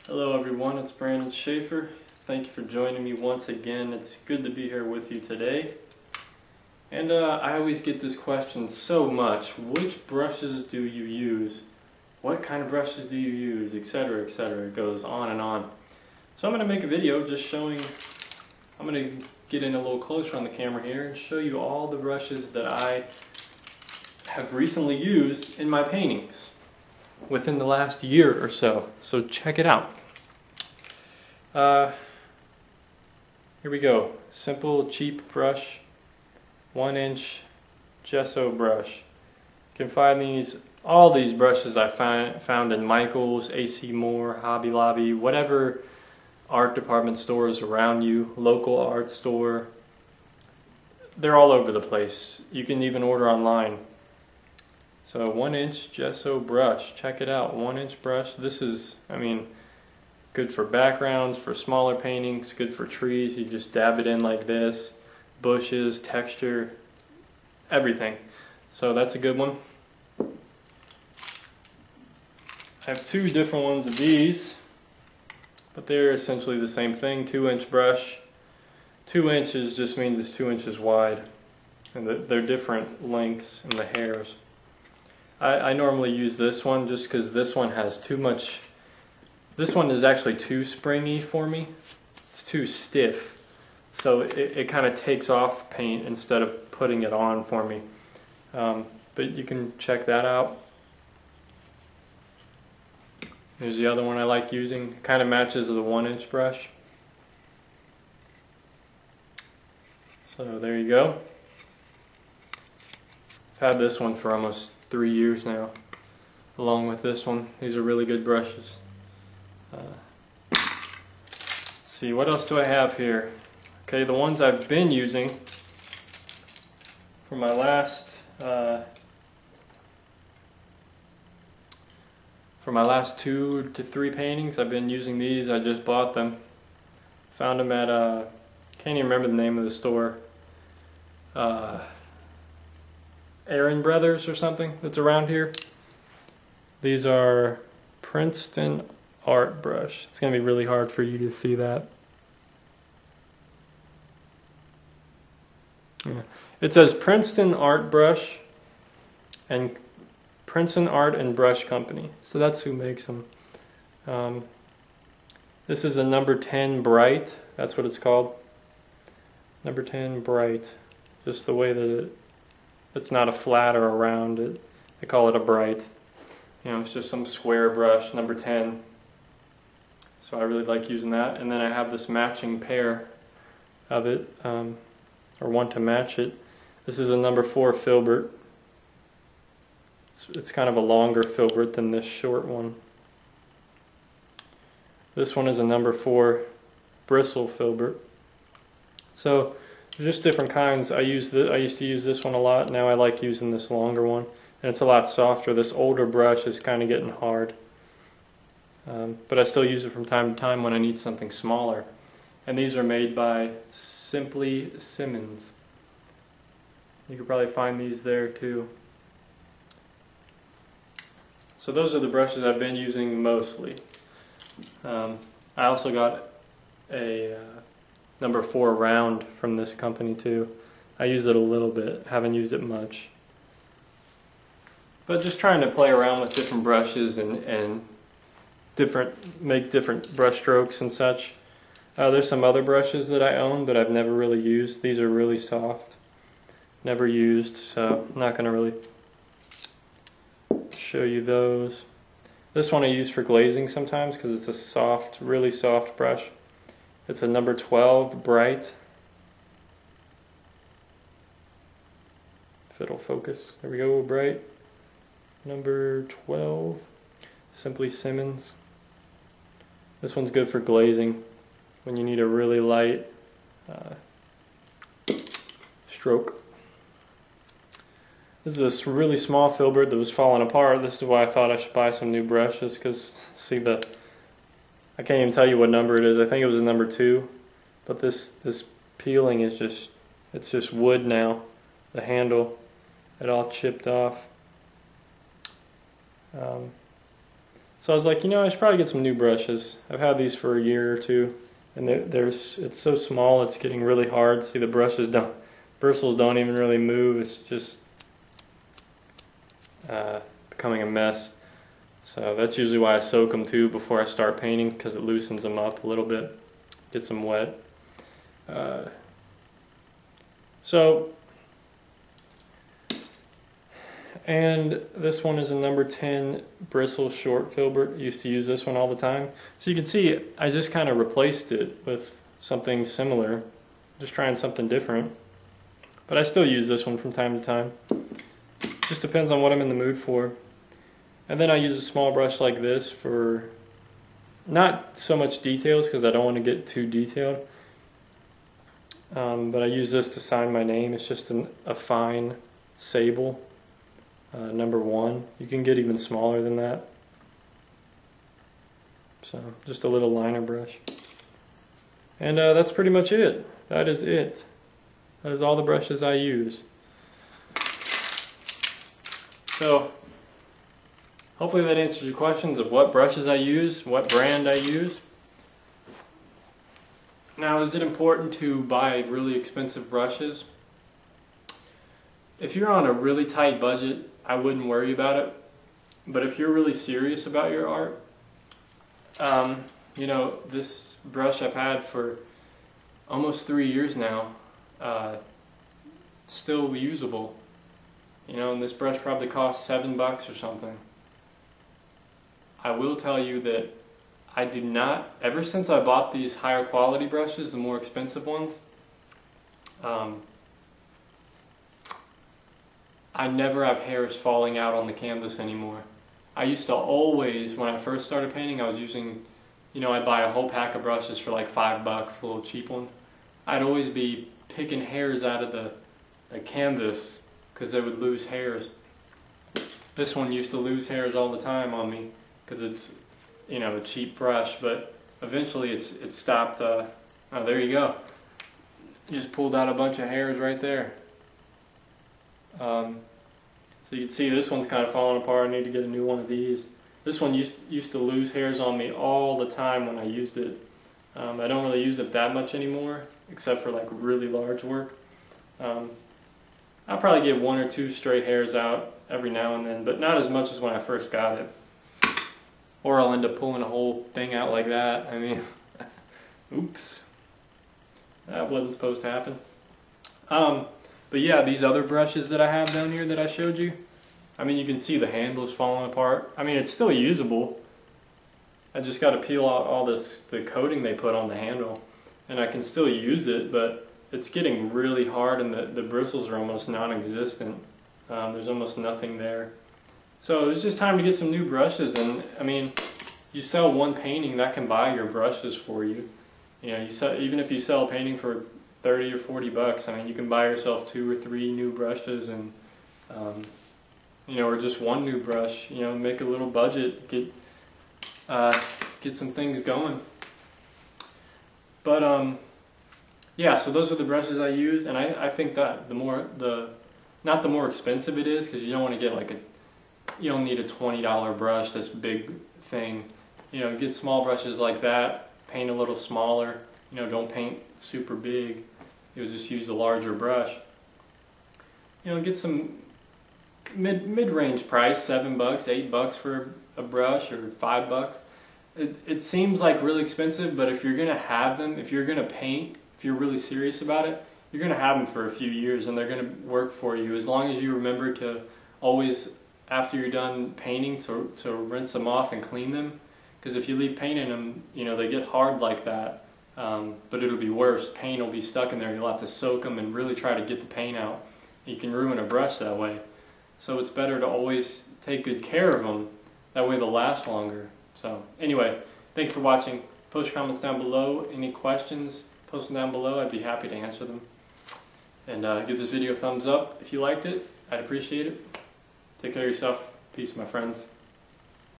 Hello everyone, it's Brandon Schaefer. Thank you for joining me once again. It's good to be here with you today. And I always get this question so much. Which brushes do you use? What kind of brushes do you use? Etc, etc. It goes on and on. So I'm going to make a video just showing, I'm going to get in a little closer on the camera here and show you all the brushes that I have recently used in my paintings within the last year or so. So check it out. Here we go. Simple, cheap brush, 1-inch gesso brush. You can find all these brushes I found in Michaels, AC Moore, Hobby Lobby, whatever art department stores around you, local art store. They're all over the place. You can even order online. So 1-inch gesso brush, check it out, 1-inch brush. This is, good for backgrounds, for smaller paintings, good for trees. You just dab it in like this, bushes, texture, everything. So that's a good one. I have two different ones of these, but they're essentially the same thing, 2-inch brush. 2 inches just means it's 2 inches wide, and they're different lengths in the hairs. I normally use this one just because this one has too much. This one is actually too springy for me. It's too stiff. So it kind of takes off paint instead of putting it on for me. But you can check that out. Here's the other one I like using. It kind of matches the 1-inch brush. So there you go. I've had this one for almost 3 years now, along with this one. These are really good brushes. Let's see, what else do I have here? Okay, the ones I've been using for my last 2 to 3 paintings, I've been using these. I just bought them. Found them at can't even remember the name of the store. Aaron Brothers or something that's around here. These are Princeton Art Brush. It's going to be really hard for you to see that. Yeah. It says Princeton Art Brush and Princeton Art and Brush Company. So that's who makes them. This is a number 10 Bright. That's what it's called. Number 10 Bright. Just the way that it's not a flat or a round. They call it a bright. It's just some square brush, number 10. So I really like using that. And then I have this matching pair of it, or one to match it. This is a number 4 filbert. It's kind of a longer filbert than this short one. This one is a number 4 bristle filbert. So just different kinds. I used to use this one a lot. Now I like using this longer one, and it's a lot softer. This older brush is kind of getting hard, but I still use it from time to time when I need something smaller. And these are made by Simply Simmons. You could probably find these there too. So those are the brushes I've been using mostly. I also got a number 4 round from this company too. I use it a little bit, haven't used it much. But just trying to play around with different brushes and make different brush strokes and such. There's some other brushes that I own but I've never really used. These are really soft. Never used, so I'm not going to really show you those. This one I use for glazing sometimes because it's a soft, really soft brush. It's a number 12 Bright. If it'll focus. There we go, Bright. Number 12. Simply Simmons. This one's good for glazing when you need a really light stroke. This is a really small filbert that was falling apart. This is why I thought I should buy some new brushes, because see I can't even tell you what number it is. I think it was a number 2, but this peeling is it's just wood now. The handle, it all chipped off. So I was like, I should probably get some new brushes. I've had these for a year or two, and it's so small, it's getting really hard. See, the bristles don't even really move. It's just becoming a mess. So that's usually why I soak them too before I start painting, because it loosens them up a little bit, gets them wet. And this one is a number 10 bristle short filbert. Used to use this one all the time. So you can see I just kind of replaced it with something similar, just trying something different. But I still use this one from time to time. Just depends on what I'm in the mood for. And then I use a small brush like this for not so much details, because I don't want to get too detailed. But I use this to sign my name. It's just a fine sable. Number 1. You can get even smaller than that. So just a little liner brush. And that's pretty much it. That is it. That is all the brushes I use. So hopefully that answers your questions of what brushes I use, what brand I use. Now, is it important to buy really expensive brushes? If you're on a really tight budget, I wouldn't worry about it. But if you're really serious about your art, this brush I've had for almost 3 years now, still usable. And this brush probably costs $7 or something. I will tell you that I do not, ever since I bought these higher quality brushes, the more expensive ones, I never have hairs falling out on the canvas anymore. I used to always, when I first started painting, I was using, I'd buy a whole pack of brushes for like $5, little cheap ones. I'd always be picking hairs out of the canvas because they would lose hairs. This one used to lose hairs all the time on me because it's, a cheap brush, but eventually it stopped. Oh, there you go. Just pulled out a bunch of hairs right there. So you can see this one's kind of falling apart. I need to get a new one of these. This one used to lose hairs on me all the time when I used it. I don't really use it that much anymore, except for like really large work. I'll probably get 1 or 2 stray hairs out every now and then, but not as much as when I first got it. Or I'll end up pulling a whole thing out like that. I mean, oops. That wasn't supposed to happen. But yeah, these other brushes that I have down here that I showed you, I mean, you can see the handles falling apart. I mean, it's still usable. I just got to peel out all the coating they put on the handle, and I can still use it, but it's getting really hard, and the bristles are almost non-existent. There's almost nothing there. So it was just time to get some new brushes, and I mean, you sell one painting, that can buy your brushes for you. Even if you sell a painting for $30 or $40, I mean, you can buy yourself 2 or 3 new brushes, and or just one new brush. Make a little budget, get some things going. But yeah, so those are the brushes I use, and I think that not the more expensive it is, because you don't want to get you don't need a $20 brush, this big thing. Get small brushes like that, paint a little smaller. Don't paint super big. You'll just use a larger brush. Get some mid-range price, $7, $8 for a brush, or $5. It seems like really expensive, but if you're gonna have them, if you're gonna paint, if you're really serious about it, you're gonna have them for a few years, and they're gonna work for you as long as you remember to always, after you're done painting, to rinse them off and clean them. Because if you leave painting them, they get hard like that. But it'll be worse. Paint will be stuck in there. You'll have to soak them and really try to get the paint out. You can ruin a brush that way. So it's better to always take good care of them. That way they'll last longer. So anyway, thanks for watching. Post your comments down below. Any questions, post them down below. I'd be happy to answer them. And give this video a thumbs up if you liked it. I'd appreciate it. Take care of yourself. Peace, my friends.